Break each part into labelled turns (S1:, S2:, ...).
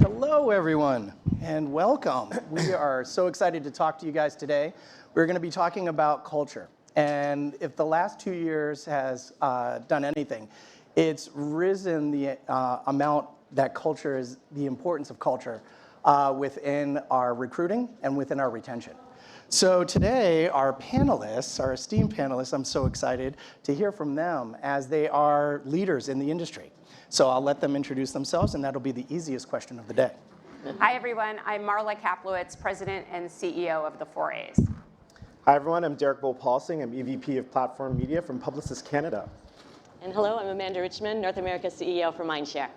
S1: Hello, everyone, and welcome. We are so excited to talk to you guys today. We're going to be talking about culture. And if the last 2 years has done anything, it's risen the amount that culture is, the importance of culture within our recruiting and within our retention. So today, our panelists, our esteemed panelists, I'm so excited to hear from them as they are leaders in the industry. So I'll let them introduce themselves, and that'll be the easiest question of the day.
S2: Hi, everyone. I'm Marla Kaplowitz, President and CEO of the 4As.
S3: Hi, everyone. I'm Derek Bull-Paulsing. I'm EVP of Platform Media from Publicis Canada.
S4: And hello, I'm Amanda Richmond, North America CEO for Mindshare.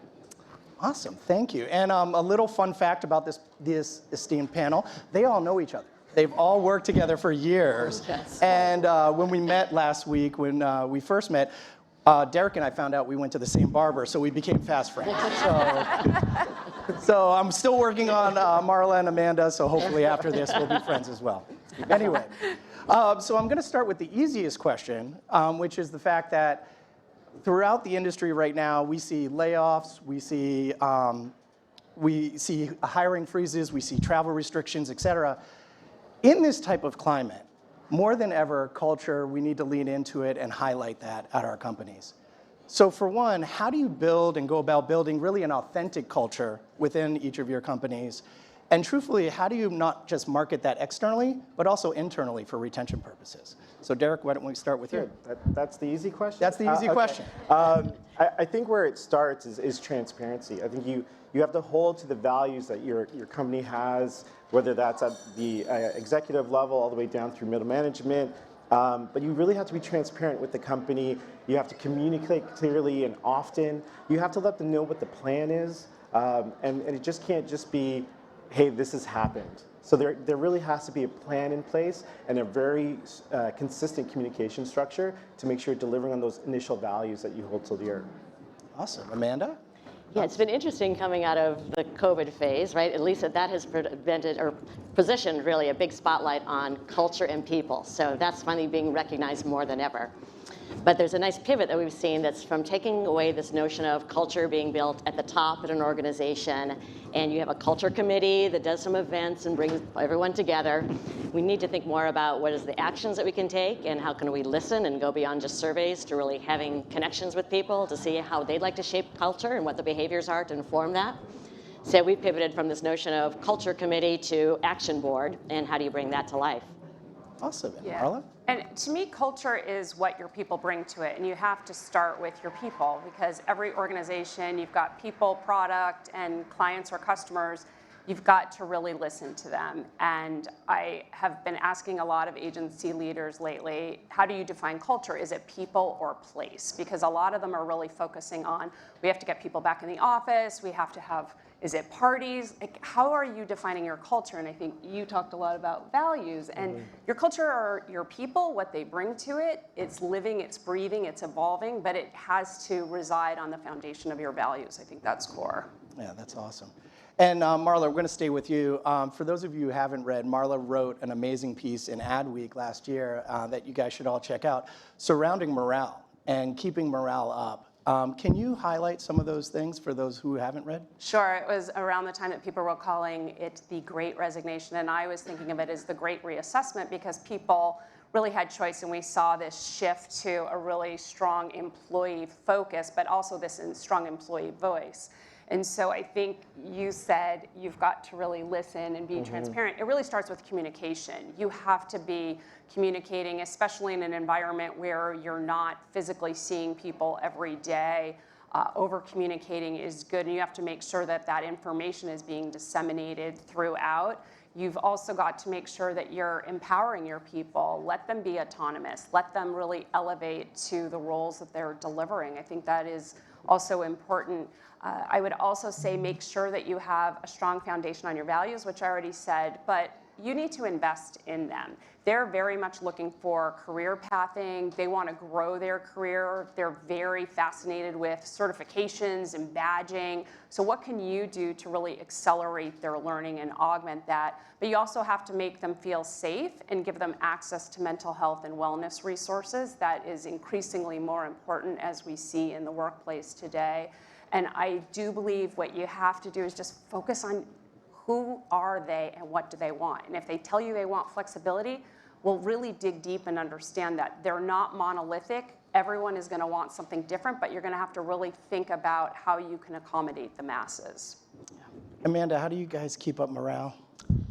S1: Awesome, thank you. And a little fun fact about this esteemed panel, they all know each other. They've all worked together for years.
S4: Yes.
S1: And when we met last week, when we first met, Derek and I found out we went to the same barber, so we became fast friends. So I'm still working on Marla and Amanda, so hopefully after this we'll be friends as well. Anyway, so I'm going to start with the easiest question, which is the fact that throughout the industry right now, we see layoffs, we see hiring freezes, we see travel restrictions, et cetera. In this type of climate, more than ever, culture, we need to lean into it and highlight that at our companies. So for one, how do you build and go about building really an authentic culture within each of your companies? And truthfully, how do you not just market that externally, but also internally for retention purposes? So Derek, why don't we start with you?
S3: That's the easy question?
S1: That's the easy question.
S3: I think where it starts is transparency. I think you have to hold to the values that your company has, whether that's at the executive level all the way down through middle management. But you really have to be transparent with the company. You have to communicate clearly and often. You have to let them know what the plan is. And it just can't just be, hey, this has happened. So there really has to be a plan in place and a very consistent communication structure to make sure you're delivering on those initial values that you hold so dear.
S1: Awesome. Amanda?
S4: Yeah, it's been interesting coming out of the COVID phase, right? At least that has prevented or positioned really a big spotlight on culture and people. So that's finally being recognized more than ever. But there's a nice pivot that we've seen that's from taking away this notion of culture being built at the top at an organization, and you have a culture committee that does some events and brings everyone together. We need to think more about what is the actions that we can take and how can we listen and go beyond just surveys to really having connections with people to see how they'd like to shape culture and what the behaviors are to inform that. So we pivoted from this notion of culture committee to action board, and how do you bring that to life?
S1: Awesome. And
S2: Yeah.
S1: Marla?
S2: And to me, culture is what your people bring to it. And you have to start with your people, because every organization, you've got people, product, and clients or customers. You've got to really listen to them. And I have been asking a lot of agency leaders lately, how do you define culture? Is it people or place? Because a lot of them are really focusing on, we have to get people back in the office, we have to have, is it parties? Like, how are you defining your culture? And I think you talked a lot about values. And your culture are your people, what they bring to it. It's living, it's breathing, it's evolving, but it has to reside on the foundation of your values. I think that's core.
S1: Yeah, that's awesome. And Marla, we're going to stay with you. For those of you who haven't read, Marla wrote an amazing piece in Adweek last year that you guys should all check out, surrounding morale and keeping morale up. Can you highlight some of those things for those who haven't read?
S2: Sure. It was around the time that people were calling it the Great Resignation, and I was thinking of it as the Great Reassessment, because people really had choice, and we saw this shift to a really strong employee focus, but also this strong employee voice. And so I think you said you've got to really listen and be transparent. It really starts with communication. You have to be communicating, especially in an environment where you're not physically seeing people every day. Over-communicating is good, and you have to make sure that that information is being disseminated throughout. You've also got to make sure that you're empowering your people. Let them be autonomous. Let them really elevate to the roles that they're delivering. I think that is also important. I would also say make sure that you have a strong foundation on your values, which I already said, but you need to invest in them. They're very much looking for career pathing. They want to grow their career. They're very fascinated with certifications and badging. So what can you do to really accelerate their learning and augment that? But you also have to make them feel safe and give them access to mental health and wellness resources. That is increasingly more important, as we see in the workplace today. And I do believe what you have to do is just focus on who are they and what do they want. And if they tell you they want flexibility, we'll really dig deep and understand that they're not monolithic. Everyone is going to want something different, but you're going to have to really think about how you can accommodate the masses.
S1: Amanda, how do you guys keep up morale?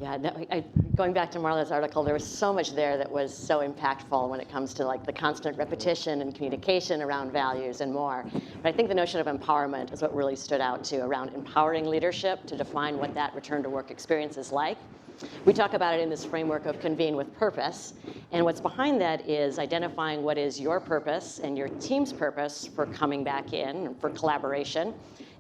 S4: Yeah, no, going back to Marla's article, there was so much there that was so impactful when it comes to like the constant repetition and communication around values and more. But I think the notion of empowerment is what really stood out too, around empowering leadership to define what that return to work experience is like. We talk about it in this framework of convene with purpose, and what's behind that is identifying what is your purpose and your team's purpose for coming back in, for collaboration,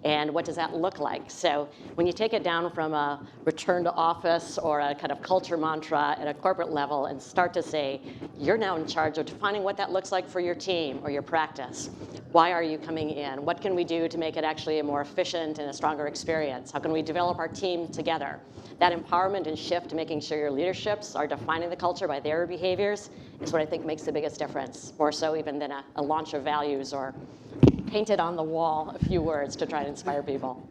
S4: and what does that look like? So when you take it down from a return to office or a kind of culture mantra at a corporate level and start to say, you're now in charge of defining what that looks like for your team or your practice. Why are you coming in? What can we do to make it actually a more efficient and a stronger experience? How can we develop our team together? That empowerment and shift to making sure your leaderships are defining the culture by their behaviors is what I think makes the biggest difference, more so even than a launch of values or painted on the wall a few words to try to inspire people.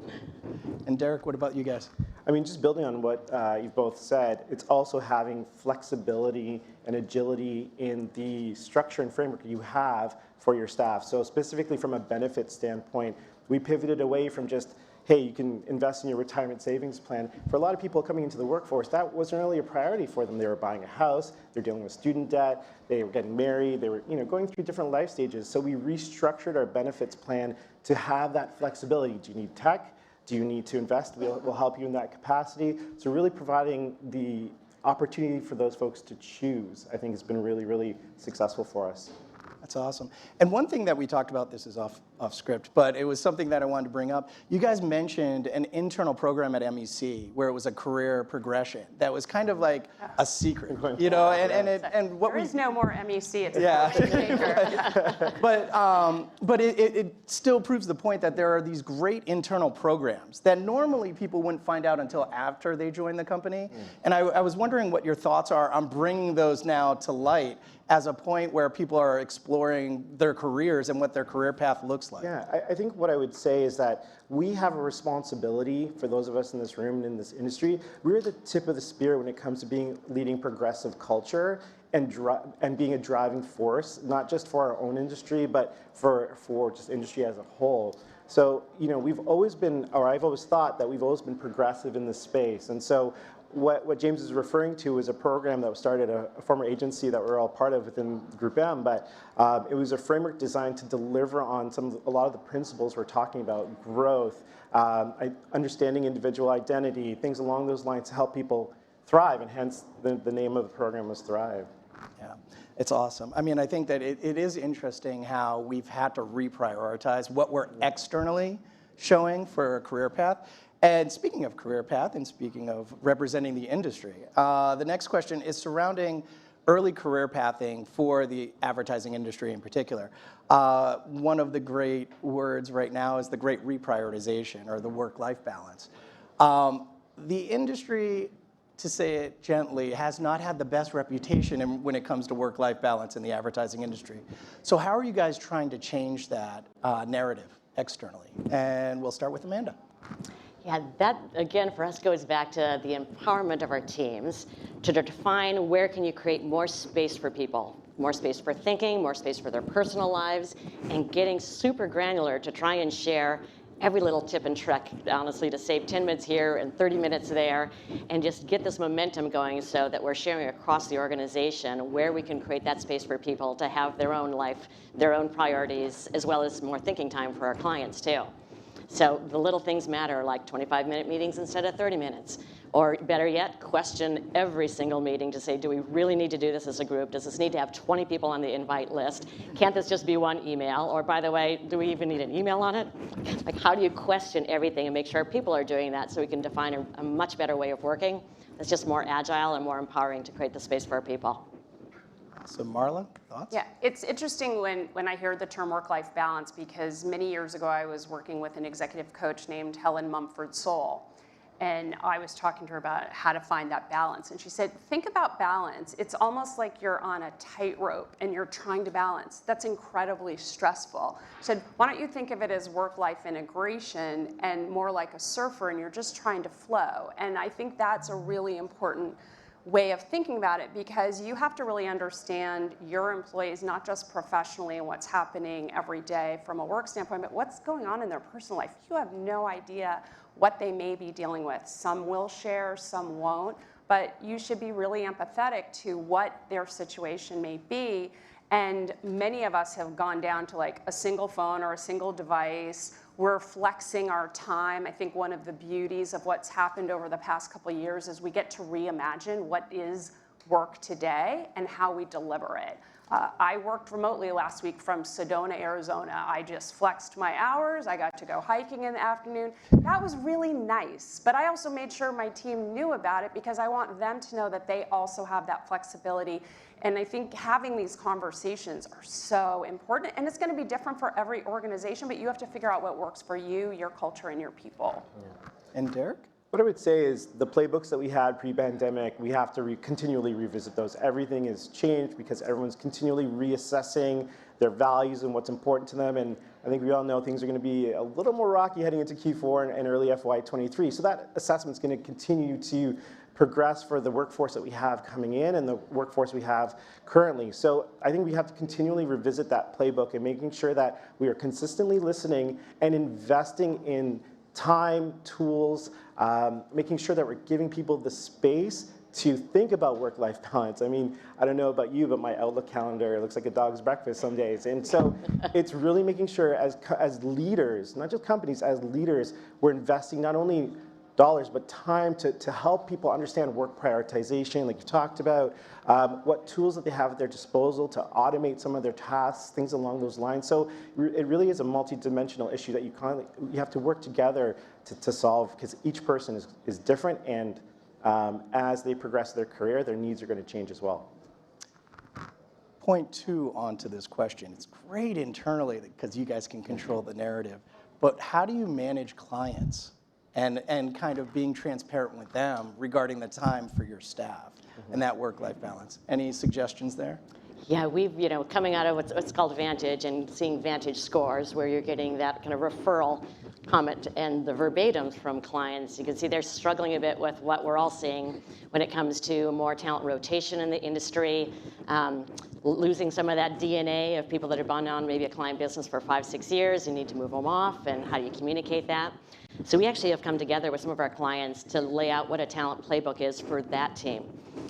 S1: And Derek, what about you guys?
S3: I mean, just building on what you've both said, it's also having flexibility and agility in the structure and framework you have for your staff. So specifically from a benefit standpoint, we pivoted away from just, hey, you can invest in your retirement savings plan. For a lot of people coming into the workforce, that wasn't really a priority for them. They were buying a house, they're dealing with student debt, they were getting married, they were going through different life stages. So we restructured our benefits plan to have that flexibility. Do you need tech? Do you need to invest? We'll help you in that capacity. So really providing the opportunity for those folks to choose, I think has been really, really successful for us.
S1: That's awesome. And one thing that we talked about, this is off script, but it was something that I wanted to bring up. You guys mentioned an internal program at MEC where it was a career progression that was kind of like a secret, and what
S2: There is no more MEC. It's
S1: Yeah.
S2: a
S1: But it still proves the point that there are these great internal programs that normally people wouldn't find out until after they join the company. And I was wondering what your thoughts are on bringing those now to light as a point where people are exploring their careers and what their career path looks like.
S3: Yeah, I think what I would say is that we have a responsibility for those of us in this room and in this industry. We're the tip of the spear when it comes to leading progressive culture and being a driving force, not just for our own industry, but for just industry as a whole. So, we've always been, or I've always thought that we've always been progressive in this space. And so what James is referring to is a program that was started at a former agency that we're all part of within Group M, but it was a framework designed to deliver on a lot of the principles we're talking about: growth, understanding individual identity, things along those lines to help people thrive, and hence the name of the program was Thrive.
S1: Yeah, it's awesome. I mean, I think that it is interesting how we've had to reprioritize what we're externally showing for a career path. And speaking of career path and speaking of representing the industry, the next question is surrounding early career pathing for the advertising industry in particular. One of the great words right now is the great reprioritization or the work-life balance. The industry, to say it gently, has not had the best reputation when it comes to work-life balance in the advertising industry. So how are you guys trying to change that narrative externally? And we'll start with Amanda.
S4: Yeah, that again for us goes back to the empowerment of our teams to define where can you create more space for people, more space for thinking, more space for their personal lives, and getting super granular to try and share every little tip and trick, honestly, to save 10 minutes here and 30 minutes there, and just get this momentum going so that we're sharing across the organization where we can create that space for people to have their own life, their own priorities, as well as more thinking time for our clients too. So the little things matter, like 25-minute meetings instead of 30 minutes. Or better yet, question every single meeting to say, do we really need to do this as a group? Does this need to have 20 people on the invite list? Can't this just be one email? Or by the way, do we even need an email on it? Like, how do you question everything and make sure people are doing that so we can define a much better way of working that's just more agile and more empowering to create the space for our people?
S1: So Marla, thoughts?
S2: Yeah, it's interesting when I hear the term work-life balance, because many years ago I was working with an executive coach named Helen Mumford Soul. And I was talking to her about how to find that balance. And she said, think about balance. It's almost like you're on a tightrope and you're trying to balance. That's incredibly stressful. She said, why don't you think of it as work-life integration and more like a surfer and you're just trying to flow. And I think that's a really important way of thinking about it, because you have to really understand your employees, not just professionally and what's happening every day from a work standpoint, but what's going on in their personal life. You have no idea what they may be dealing with. Some will share, some won't, but you should be really empathetic to what their situation may be. And many of us have gone down to like a single phone or a single device. We're flexing our time. I think one of the beauties of what's happened over the past couple of years is we get to reimagine what is work today and how we deliver it. I worked remotely last week from Sedona, Arizona. I just flexed my hours. I got to go hiking in the afternoon. That was really nice. But I also made sure my team knew about it because I want them to know that they also have that flexibility. And I think having these conversations are so important. And it's going to be different for every organization, but you have to figure out what works for you, your culture, and your people.
S1: Yeah. And Derek?
S3: What I would say is the playbooks that we had pre-pandemic, we have to continually revisit those. Everything has changed because everyone's continually reassessing their values and what's important to them. And I think we all know things are going to be a little more rocky heading into Q4 and early FY23. So that assessment is going to continue to progress for the workforce that we have coming in and the workforce we have currently. So I think we have to continually revisit that playbook and making sure that we are consistently listening and investing in time, tools, making sure that we're giving people the space to think about work-life balance. I mean, I don't know about you, but my Outlook calendar looks like a dog's breakfast some days. And so it's really making sure as leaders, not just companies, as leaders, we're investing not only dollars, but time to help people understand work prioritization, like you talked about, what tools that they have at their disposal to automate some of their tasks, things along those lines. So it really is a multi-dimensional issue that you have to work together to solve, because each person is different, and as they progress their career, their needs are going to change as well.
S1: Point 2 onto this question. It's great internally because you guys can control the narrative, but how do you manage clients? And kind of being transparent with them regarding the time for your staff and that work-life balance. Any suggestions there?
S4: Yeah, we've, coming out of what's called Vantage and seeing Vantage scores where you're getting that kind of referral comment and the verbatims from clients, you can see they're struggling a bit with what we're all seeing when it comes to more talent rotation in the industry, losing some of that DNA of people that have been on maybe a client business for 5-6 years. You need to move them off, and how do you communicate that? So we actually have come together with some of our clients to lay out what a talent playbook is for that team.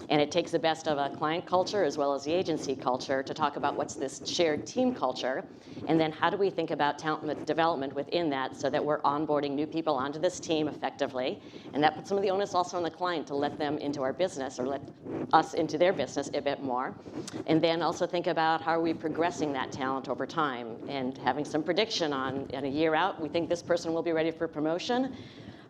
S4: And it takes the best of a client culture as well as the agency culture to talk about what's this shared team culture, and then how do we think about talent development within that so that we're onboarding new people onto this team effectively. And that puts some of the onus also on the client to let them into our business or let us into their business a bit more. And then also think about how are we progressing that talent over time and having some prediction on, in a year out, we think this person will be ready for promotion.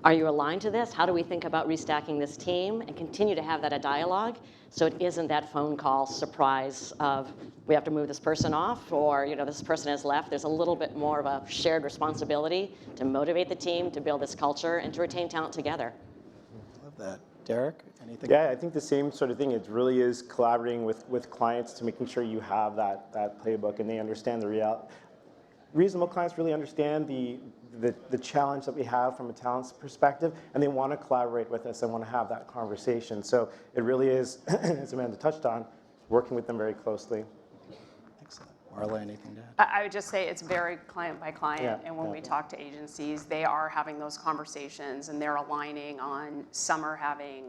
S4: Are you aligned to this? How do we think about restacking this team and continue to have that a dialogue so it isn't that phone call surprise of we have to move this person off or this person has left. There's a little bit more of a shared responsibility to motivate the team, to build this culture, and to retain talent together.
S1: Love that. Derek, anything?
S3: Yeah, I think the same sort of thing. It really is collaborating with clients to making sure you have that playbook and they understand the reality. Reasonable clients really understand the challenge that we have from a talent perspective, and they want to collaborate with us and want to have that conversation. So it really is, as Amanda touched on, working with them very closely.
S1: Excellent. Marla, anything to add?
S2: I would just say it's very client by client,
S3: Yeah,
S2: and when we talk to agencies, they are having those conversations and they're aligning on some are having,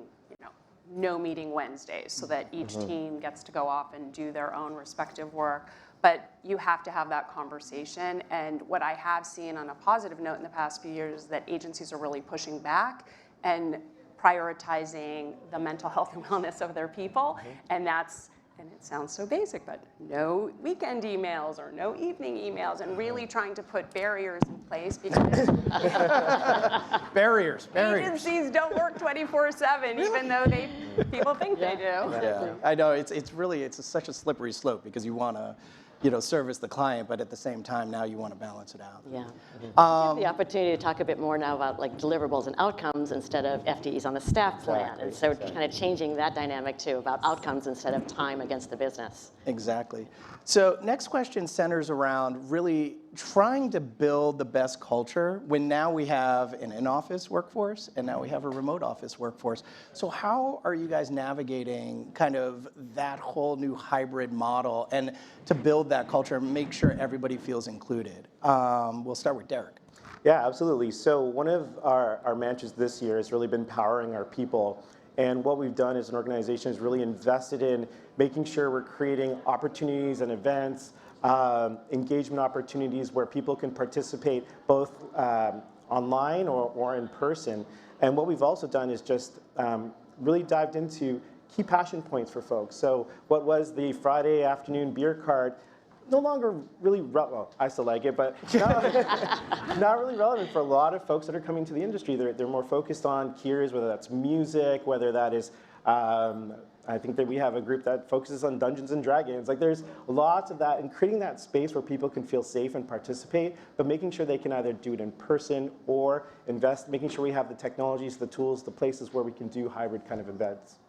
S2: no meeting Wednesdays so that each team gets to go off and do their own respective work. But you have to have that conversation. And what I have seen on a positive note in the past few years is that agencies are really pushing back and prioritizing the mental health and wellness of their people. And that's, and it sounds so basic, but no weekend emails or no evening emails, and really trying to put barriers in place because
S1: Barriers.
S2: agencies don't work 24/7, even though people think they do.
S1: Yeah, I know it's such a slippery slope because you want to service the client, but at the same time, now you want to balance it out.
S4: Yeah. We have the opportunity to talk a bit more now about like deliverables and outcomes instead of FTEs on the staff plan. And so kind of changing that dynamic too, about outcomes instead of time against the business.
S1: Exactly. So next question centers around really trying to build the best culture when now we have an in-office workforce and now we have a remote office workforce. So how are you guys navigating kind of that whole new hybrid model and to build that culture and make sure everybody feels included? We'll start with Derek.
S3: Yeah, absolutely. So one of our mantras this year has really been powering our people. And what we've done as an organization is really invested in making sure we're creating opportunities and events, engagement opportunities where people can participate both online or in person. And what we've also done is just really dived into key passion points for folks. So what was the Friday afternoon beer card no longer really, well, I still like it, but not really relevant for a lot of folks that are coming to the industry. They're more focused on key areas, whether that's music, whether that is, I think that we have a group that focuses on Dungeons and Dragons. Like there's lots of that, and creating that space where people can feel safe and participate, but making sure they can either do it in person or making sure we have the technologies, the tools, the places where we can do hybrid kind of events.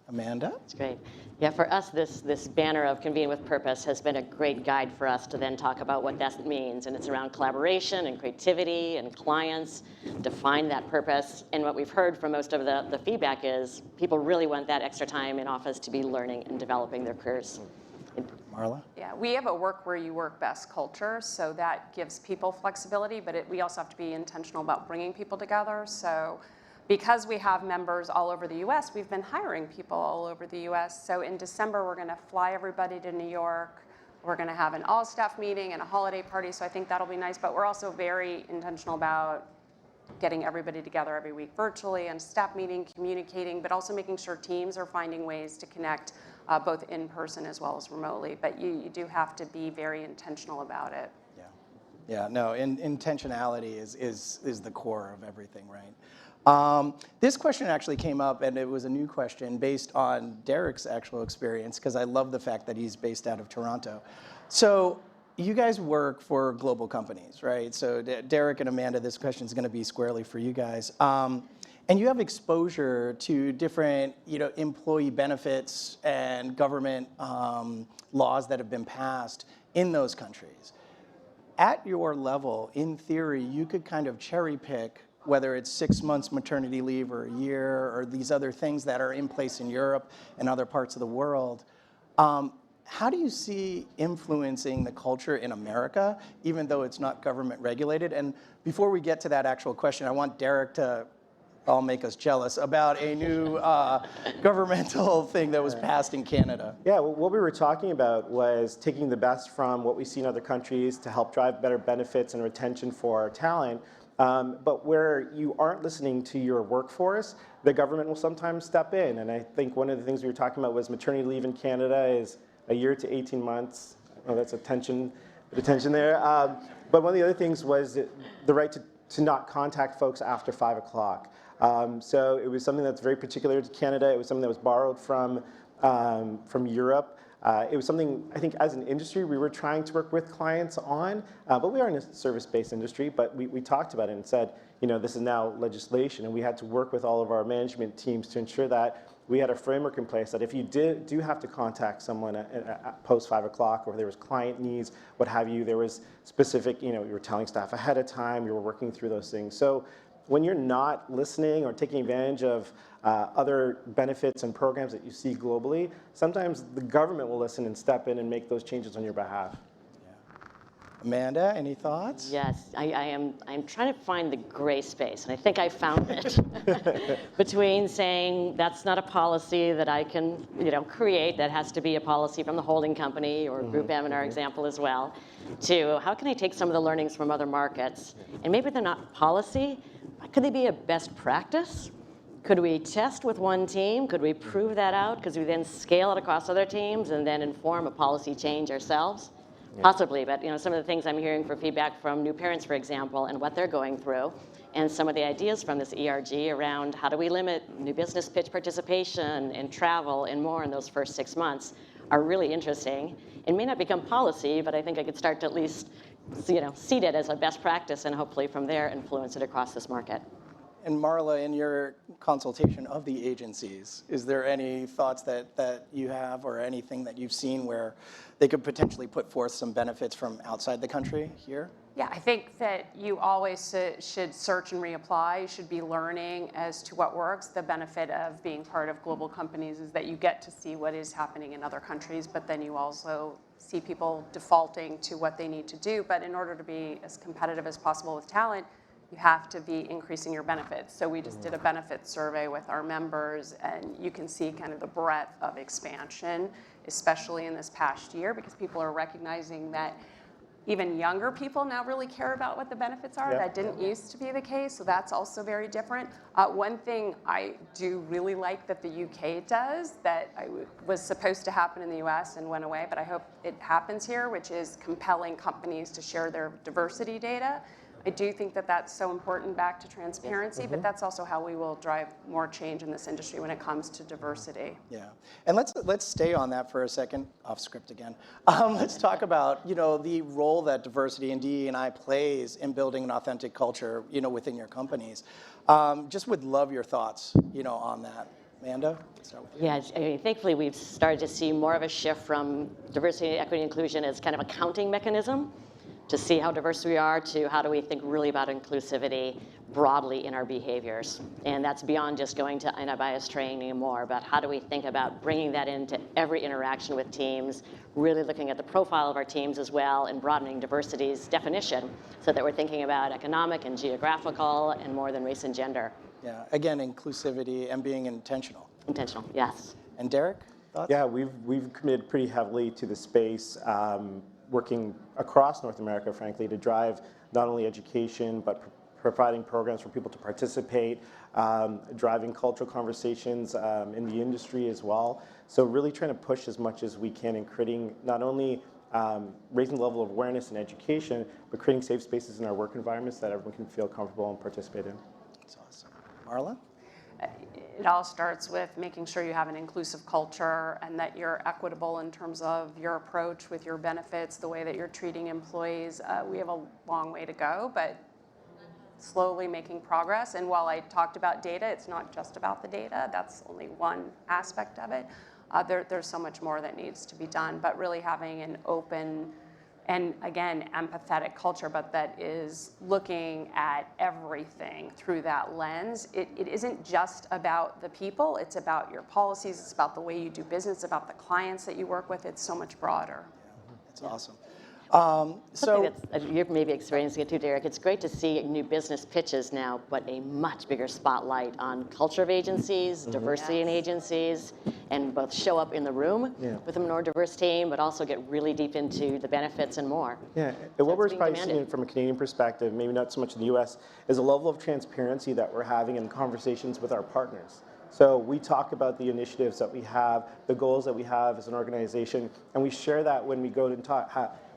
S1: Amanda?
S4: That's great. Yeah, for us, this banner of Convene with Purpose has been a great guide for us to then talk about what that means. And it's around collaboration and creativity and clients, define that purpose. And what we've heard from most of the feedback is people really want that extra time in office to be learning and developing their careers.
S1: Marla?
S2: Yeah, we have a work where you work best culture, so that gives people flexibility, but we also have to be intentional about bringing people together. So because we have members all over the US, we've been hiring people all over the US. So in December, we're going to fly everybody to New York. We're going to have an all-staff meeting and a holiday party, so I think that'll be nice. But we're also very intentional about getting everybody together every week virtually and staff meeting, communicating, but also making sure teams are finding ways to connect both in person as well as remotely. But you do have to be very intentional about it.
S1: Yeah, no, intentionality is the core of everything, right? This question actually came up, and it was a new question based on Derek's actual experience, because I love the fact that he's based out of Toronto. So you guys work for global companies, right? So Derek and Amanda, this question is going to be squarely for you guys. And you have exposure to different, employee benefits and government laws that have been passed in those countries. At your level, in theory, you could kind of cherry pick whether it's 6 months maternity leave or a year or these other things that are in place in Europe and other parts of the world. How do you see influencing the culture in America, even though it's not government regulated? And before we get to that actual question, I want Derek to all make us jealous about a new governmental thing that was passed in Canada.
S3: Yeah, well, what we were talking about was taking the best from what we see in other countries to help drive better benefits and retention for our talent. But where you aren't listening to your workforce, the government will sometimes step in. And I think one of the things we were talking about was maternity leave in Canada is a year to 18 months. Oh, that's a tension there. But one of the other things was the right to not contact folks after 5 o'clock. So it was something that's very particular to Canada. It was something that was borrowed from Europe. It was something, I think, as an industry, we were trying to work with clients on, but we are in a service-based industry, but we talked about it and said, this is now legislation, and we had to work with all of our management teams to ensure that we had a framework in place that if you do have to contact someone at post 5 o'clock, or there was client needs, what have you, there was specific, you were telling staff ahead of time, you were working through those things. So when you're not listening or taking advantage of other benefits and programs that you see globally, sometimes the government will listen and step in and make those changes on your behalf.
S1: Amanda, any thoughts?
S4: Yes, I'm trying to find the gray space, and I think I found it between saying that's not a policy that I can, create. That has to be a policy from the holding company or Group M in our example as well. To how can I take some of the learnings from other markets, and maybe they're not policy. Could they be a best practice? Could we test with one team? Could we prove that out? Could we then scale it across other teams and then inform a policy change ourselves? Yeah. Possibly, but some of the things I'm hearing for feedback from new parents, for example, and what they're going through, and some of the ideas from this ERG around how do we limit new business pitch participation and travel and more in those first 6 months are really interesting. It may not become policy, but I think I could start to at least seed it as a best practice and hopefully from there influence it across this market.
S1: And Marla, in your consultation of the agencies, is there any thoughts that you have or anything that you've seen where they could potentially put forth some benefits from outside the country here?
S2: Yeah, I think that you always should search and reapply. You should be learning as to what works. The benefit of being part of global companies is that you get to see what is happening in other countries, but then you also see people defaulting to what they need to do. But in order to be as competitive as possible with talent, you have to be increasing your benefits. So we just did a benefits survey with our members, and you can see kind of the breadth of expansion, especially in this past year, because people are recognizing that even younger people now really care about what the benefits are.
S3: Yeah.
S2: That didn't used to be the case, so that's also very different. One thing I do really like that the UK does that was supposed to happen in the US and went away, but I hope it happens here, which is compelling companies to share their diversity data. I do think that that's so important back to transparency, but that's also how we will drive more change in this industry when it comes to diversity.
S1: Yeah, and let's stay on that for a second, off script again. Let's talk about the role that diversity and DE&I plays in building an authentic culture within your companies. Just would love your thoughts on that. Amanda, let's start with you.
S4: Yeah, I mean, thankfully we've started to see more of a shift from diversity, equity, and inclusion as kind of a counting mechanism to see how diverse we are to how do we think really about inclusivity broadly in our behaviors. And that's beyond just going to anti-bias training and more, but how do we think about bringing that into every interaction with teams, really looking at the profile of our teams as well and broadening diversity's definition so that we're thinking about economic and geographical and more than race and gender.
S1: Yeah, again, inclusivity and being intentional.
S4: Intentional, yes.
S1: And Derek, thoughts?
S3: Yeah, we've committed pretty heavily to the space, working across North America, frankly, to drive not only education, but providing programs for people to participate, driving cultural conversations in the industry as well. So really trying to push as much as we can in creating not only raising the level of awareness and education, but creating safe spaces in our work environments that everyone can feel comfortable and participate in.
S1: That's awesome. Marla?
S2: It all starts with making sure you have an inclusive culture and that you're equitable in terms of your approach with your benefits, the way that you're treating employees. We have a long way to go, but slowly making progress. And while I talked about data, it's not just about the data. That's only one aspect of it. There's so much more that needs to be done, but really having an open and, again, empathetic culture, but that is looking at everything through that lens. It isn't just about the people, it's about your policies, it's about the way you do business, about the clients that you work with. It's so much broader.
S1: That's awesome.
S4: Something that's, you're maybe experiencing it too, Derek. It's great to see new business pitches now, but a much bigger spotlight on culture of agencies, diversity in agencies, and both show up in the room with a more diverse team, but also get really deep into the benefits and more.
S3: Yeah,
S4: So
S3: and what we're
S4: being
S3: probably
S4: demanded.
S3: seeing from a Canadian perspective, maybe not so much in the US, is a level of transparency that we're having in conversations with our partners. So we talk about the initiatives that we have, the goals that we have as an organization, and we share that when we go to talk,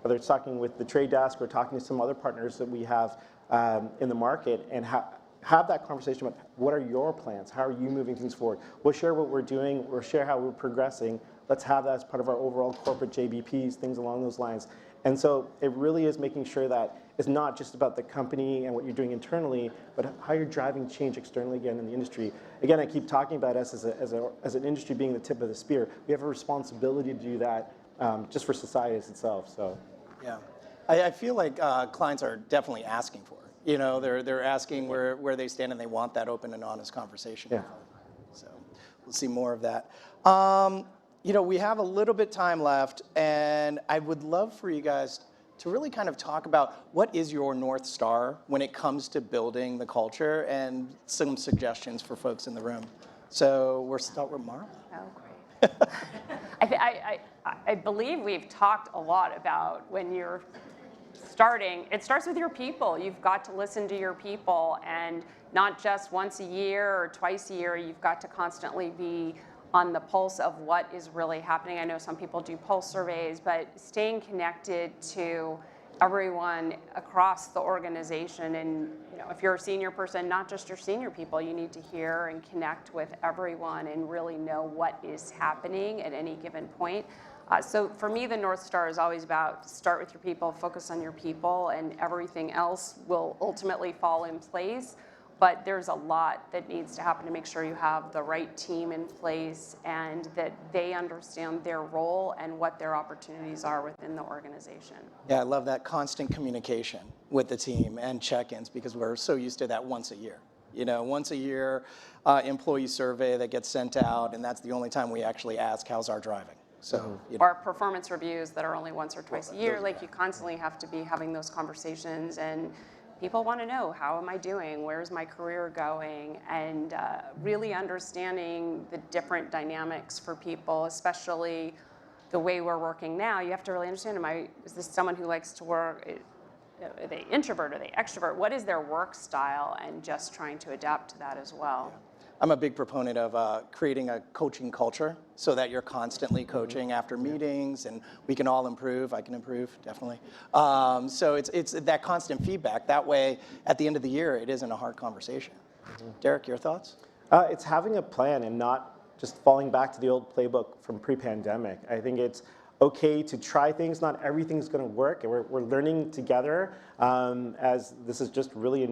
S3: whether it's talking with the trade desk or talking to some other partners that we have in the market, and have that conversation about what are your plans, how are you moving things forward. We'll share what we're doing, we'll share how we're progressing. Let's have that as part of our overall corporate JBPs, things along those lines. And so it really is making sure that it's not just about the company and what you're doing internally, but how you're driving change externally again in the industry. Again, I keep talking about us as an industry being the tip of the spear. We have a responsibility to do that just for society as itself. So.
S1: Yeah, I feel like clients are definitely asking for it. They're asking where they stand, and they want that open and honest conversation.
S3: Yeah.
S1: So we'll see more of that. We have a little bit time left, and I would love for you guys to really kind of talk about what is your North Star when it comes to building the culture, and some suggestions for folks in the room. So we'll start with Marla.
S2: Oh, great. I believe we've talked a lot about when you're starting, it starts with your people. You've got to listen to your people, and not just once a year or twice a year. You've got to constantly be on the pulse of what is really happening. I know some people do pulse surveys, but staying connected to everyone across the organization. And if you're a senior person, not just your senior people, you need to hear and connect with everyone and really know what is happening at any given point. So for me, the North Star is always about start with your people, focus on your people, and everything else will ultimately fall in place. But there's a lot that needs to happen to make sure you have the right team in place and that they understand their role and what their opportunities are within the organization.
S1: Yeah, I love that constant communication with the team and check-ins, because we're so used to that once a year. You know, once a year employee survey that gets sent out, and that's the only time we actually ask, how's our driving? So, you know.
S2: Or performance reviews that are only once or twice a year. Like, you constantly have to be having those conversations, and people want to know, how am I doing? Where's my career going? And really understanding the different dynamics for people, especially the way we're working now. You have to really understand, is this someone who likes to work? Are they introvert? Are they extrovert? What is their work style? And just trying to adapt to that as well.
S1: I'm a big proponent of creating a coaching culture so that you're constantly coaching after meetings, and we can all improve. I can improve, definitely. So it's that constant feedback. That way, at the end of the year, it isn't a hard conversation. Derek, your thoughts?
S3: It's having a plan and not just falling back to the old playbook from pre-pandemic. I think it's okay to try things. Not everything's going to work, and we're learning together as this is just really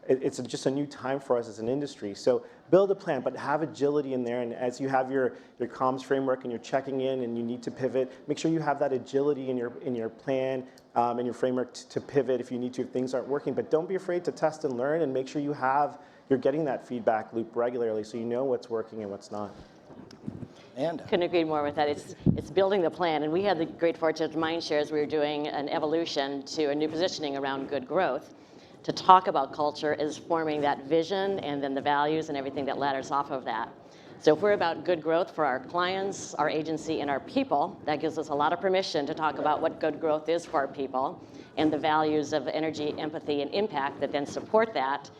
S3: it's just a new time for us as an industry. So build a plan, but have agility in there. And as you have your comms framework and you're checking in and you need to pivot, make sure you have that agility in your plan and your framework to pivot if you need to, if things aren't working. But don't be afraid to test and learn, and make sure you're getting that feedback loop regularly so you know what's working and what's not.
S1: And
S4: Couldn't agree more with that. It's building the plan, and we had the great fortune at Mindshare as we were doing an evolution to a new positioning around good growth. To talk about culture is forming that vision and then the values and everything that ladders off of that. So if we're about good growth for our clients, our agency, and our people, that gives us a lot of permission to talk about what good growth is for our people and the values of energy, empathy, and impact that then support that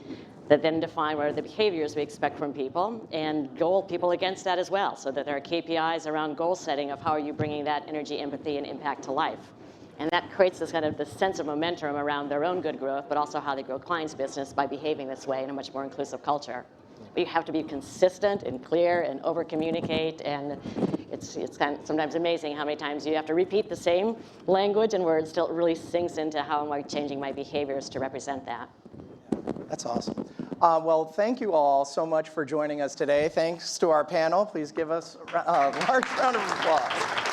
S4: then define what are the behaviors we expect from people and goal people against that as well, so that there are KPIs around goal setting of how are you bringing that energy, empathy, and impact to life. And that creates this kind of this sense of momentum around their own good growth, but also how they grow clients' business by behaving this way in a much more inclusive culture. But you have to be consistent and clear and over-communicate, and it's kind of sometimes amazing how many times you have to repeat the same language and words till it really sinks into how am I changing my behaviors to represent that.
S1: that's awesome. Well, thank you all so much for joining us today. Thanks to our panel. Please give us a large round of applause.